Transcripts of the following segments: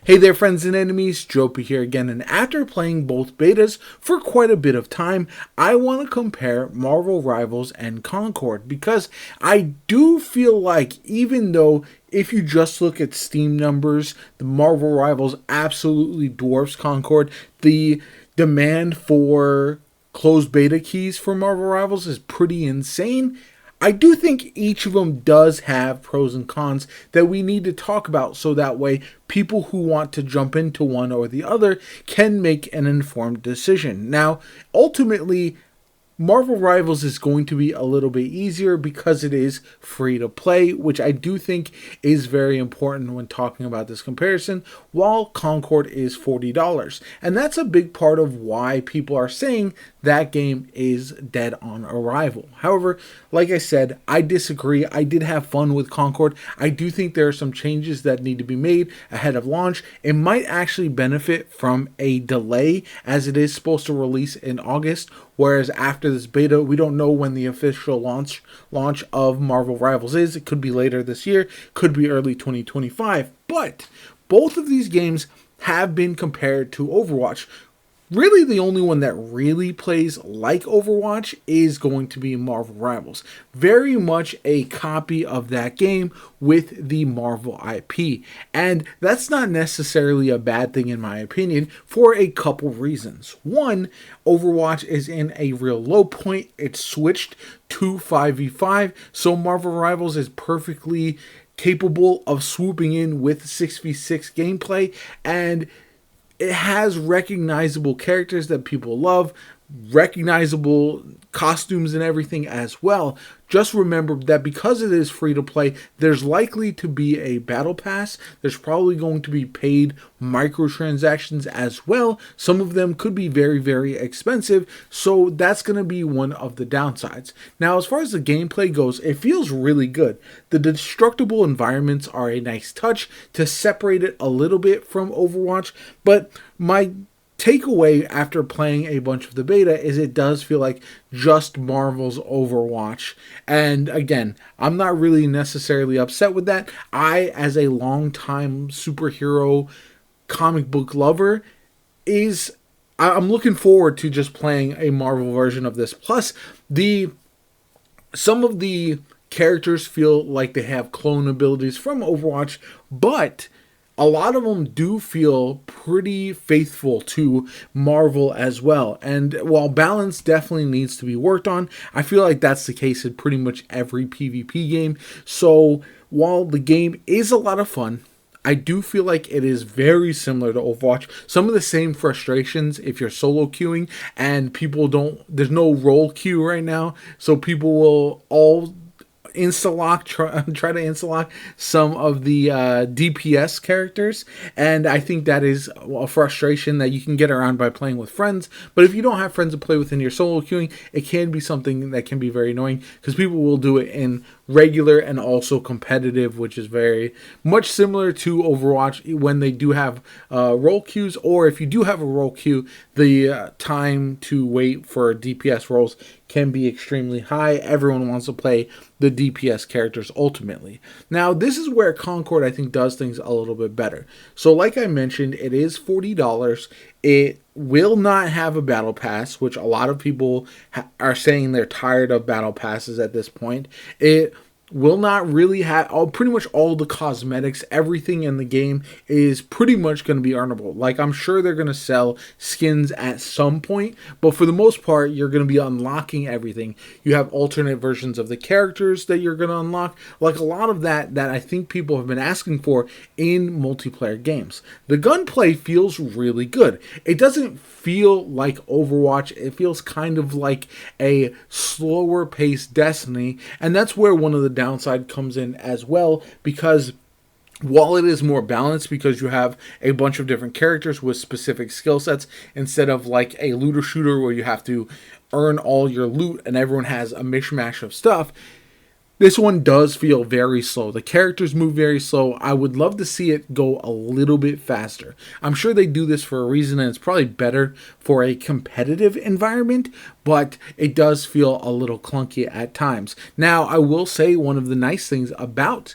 Hey there, friends and enemies, Jopa here again, and after playing both betas for quite a bit of time, I want to compare Marvel Rivals and Concord, because I do feel like, even though if you just look at Steam numbers, the Marvel Rivals absolutely dwarfs Concord, the demand for closed beta keys for Marvel Rivals is pretty insane. I do think each of them does have pros and cons that we need to talk about, so that way people who want to jump into one or the other can make an informed decision. Now, ultimately, Marvel Rivals is going to be a little bit easier because it is free to play, which I do think is very important when talking about this comparison, while Concord is $40. And that's a big part of why people are saying that game is dead on arrival. However, like I said, I disagree. I did have fun with Concord. I do think there are some changes that need to be made ahead of launch. It might actually benefit from a delay, as it is supposed to release in August, whereas after this beta, we don't know when the official launch of Marvel Rivals is. It could be later this year, could be early 2025. But both of these games have been compared to Overwatch. Really, the only one that really plays like Overwatch is going to be Marvel Rivals. Very much a copy of that game with the Marvel IP. And that's not necessarily a bad thing in my opinion, for a couple reasons. One, Overwatch is in a real low point. It's switched to 5v5, so Marvel Rivals is perfectly capable of swooping in with 6v6 gameplay, and it has recognizable characters that people love, recognizable costumes and everything as well. Just remember that because it is free to play, there's likely to be a battle pass. There's probably going to be paid microtransactions as well. Some of them could be very, very expensive, so that's going to be one of the downsides. Now, as far as the gameplay goes, it feels really good. The destructible environments are a nice touch to separate it a little bit from Overwatch, but my takeaway after playing a bunch of the beta is it does feel like just Marvel's Overwatch. And again, I'm not really necessarily upset with that. As a longtime superhero comic book lover, I'm looking forward to just playing a Marvel version of this. Plus, some of the characters feel like they have clone abilities from Overwatch, but a lot of them do feel pretty faithful to Marvel as well. And while balance definitely needs to be worked on, I feel like that's the case in pretty much every PvP game. So while the game is a lot of fun, I do feel like it is very similar to Overwatch. Some of the same frustrations if you're solo queuing and there's no role queue right now, so people will all try to insta-lock some of the DPS characters, and I think that is a frustration that you can get around by playing with friends. But if you don't have friends to play with in your solo queuing, it can be something that can be very annoying, because people will do it in regular and also competitive, which is very much similar to Overwatch when they do have role queues, or if you do have a role queue, the time to wait for DPS roles can be extremely high. Everyone wants to play the DPS characters ultimately. Now, this is where Concord, I think, does things a little bit better. So like I mentioned, it is $40. It will not have a battle pass, which a lot of people are saying they're tired of battle passes at this point. It will not really have pretty much all the cosmetics. Everything in the game is pretty much going to be earnable. Like, I'm sure they're going to sell skins at some point, but for the most part, you're going to be unlocking everything. You have alternate versions of the characters that you're going to unlock, like a lot of that I think people have been asking for in multiplayer games. The gunplay feels really good. It doesn't feel like Overwatch. It feels kind of like a slower paced Destiny, and that's where one of the downside comes in as well, because while it is more balanced because you have a bunch of different characters with specific skill sets, instead of like a looter shooter where you have to earn all your loot and everyone has a mishmash of stuff, this one does feel very slow. The characters move very slow. I would love to see it go a little bit faster. I'm sure they do this for a reason, and it's probably better for a competitive environment, but it does feel a little clunky at times. Now, I will say one of the nice things about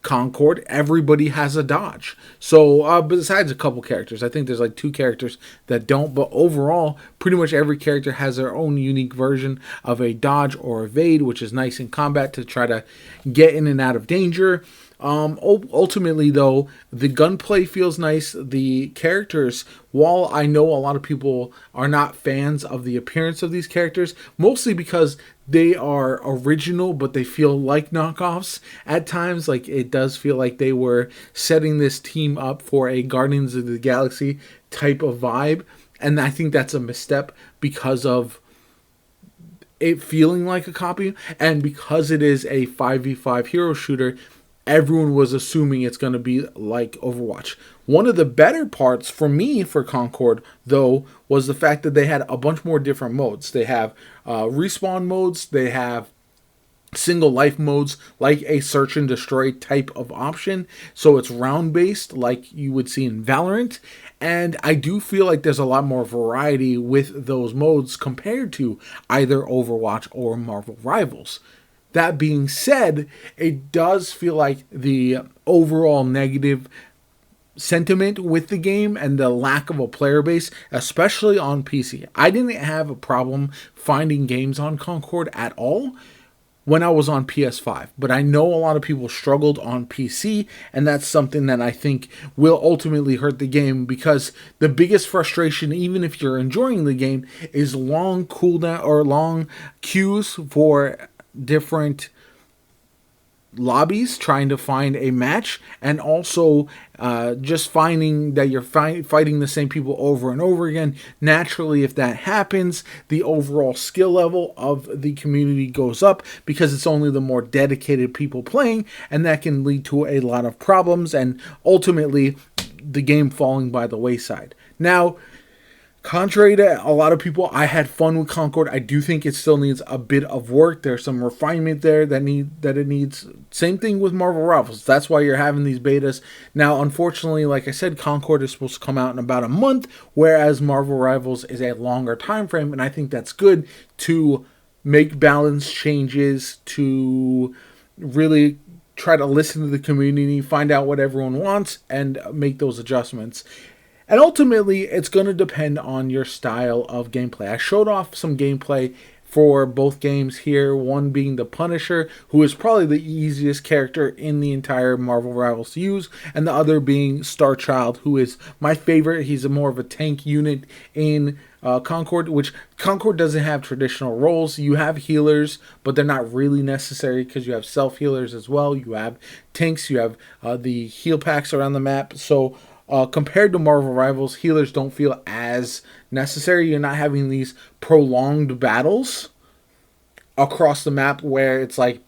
Concord, everybody has a dodge. So besides a couple characters, I think there's like 2 characters that don't, but overall, pretty much every character has their own unique version of a dodge or evade, which is nice in combat to try to get in and out of danger. Ultimately, though, the gunplay feels nice. The characters, while I know a lot of people are not fans of the appearance of these characters, mostly because they are original, but they feel like knockoffs at times. Like, it does feel like they were setting this team up for a Guardians of the Galaxy type of vibe. And I think that's a misstep because of it feeling like a copy. And because it is a 5v5 hero shooter, everyone was assuming it's going to be like Overwatch. One of the better parts for me for Concord, though, was the fact that they had a bunch more different modes. They have respawn modes. They have single life modes, like a search and destroy type of option. So it's round based like you would see in Valorant. And I do feel like there's a lot more variety with those modes compared to either Overwatch or Marvel Rivals. That being said, it does feel like the overall negative sentiment with the game and the lack of a player base, especially on PC. I didn't have a problem finding games on Concord at all when I was on PS5, but I know a lot of people struggled on PC, and that's something that I think will ultimately hurt the game, because the biggest frustration, even if you're enjoying the game, is long cooldown or long queues for different lobbies trying to find a match, and also just finding that you're fighting the same people over and over again. Naturally, if that happens, the overall skill level of the community goes up because it's only the more dedicated people playing, and that can lead to a lot of problems and ultimately the game falling by the wayside. Now, contrary to a lot of people, I had fun with Concord. I do think it still needs a bit of work. There's some refinement there that it needs. Same thing with Marvel Rivals. That's why you're having these betas. Now, unfortunately, like I said, Concord is supposed to come out in about a month, whereas Marvel Rivals is a longer time frame, and I think that's good to make balance changes, to really try to listen to the community, find out what everyone wants, and make those adjustments. And ultimately, it's going to depend on your style of gameplay. I showed off some gameplay for both games here, one being the Punisher, who is probably the easiest character in the entire Marvel Rivals to use, and the other being Starchild, who is my favorite. He's more of a tank unit in Concord, which Concord doesn't have traditional roles. You have healers, but they're not really necessary because you have self-healers as well. You have tanks, you have the heal packs around the map. So compared to Marvel Rivals, healers don't feel as necessary. You're not having these prolonged battles across the map where it's like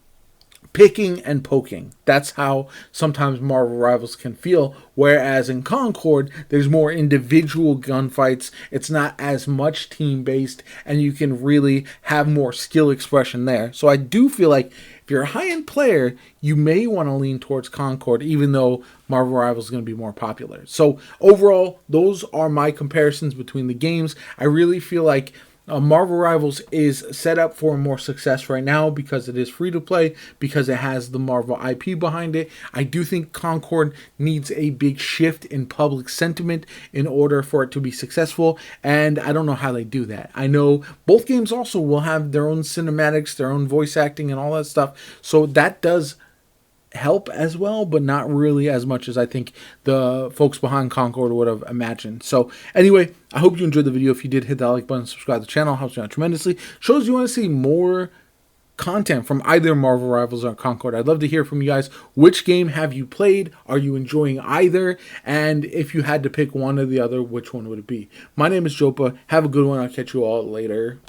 picking and poking. That's how sometimes Marvel Rivals can feel. Whereas in Concord, there's more individual gunfights. It's not as much team-based, and you can really have more skill expression there. So I do feel like if you're a high-end player, you may want to lean towards Concord, even though Marvel Rivals is going to be more popular. So overall, those are my comparisons between the games. I really feel like Marvel Rivals is set up for more success right now because it is free to play, because it has the Marvel IP behind it. I do think Concord needs a big shift in public sentiment in order for it to be successful, and I don't know how they do that. I know both games also will have their own cinematics, their own voice acting, and all that stuff, so that does help as well, but not really as much as I think the folks behind Concord would have imagined. So anyway, I hope you enjoyed the video. If you did, hit that like button, subscribe to the channel, helps me out tremendously. Shows you want to see more content from either Marvel Rivals or Concord. I'd love to hear from you guys. Which game have you played? Are you enjoying either? And if you had to pick one or the other, which one would it be? My name is Jopa. Have a good one. I'll catch you all later.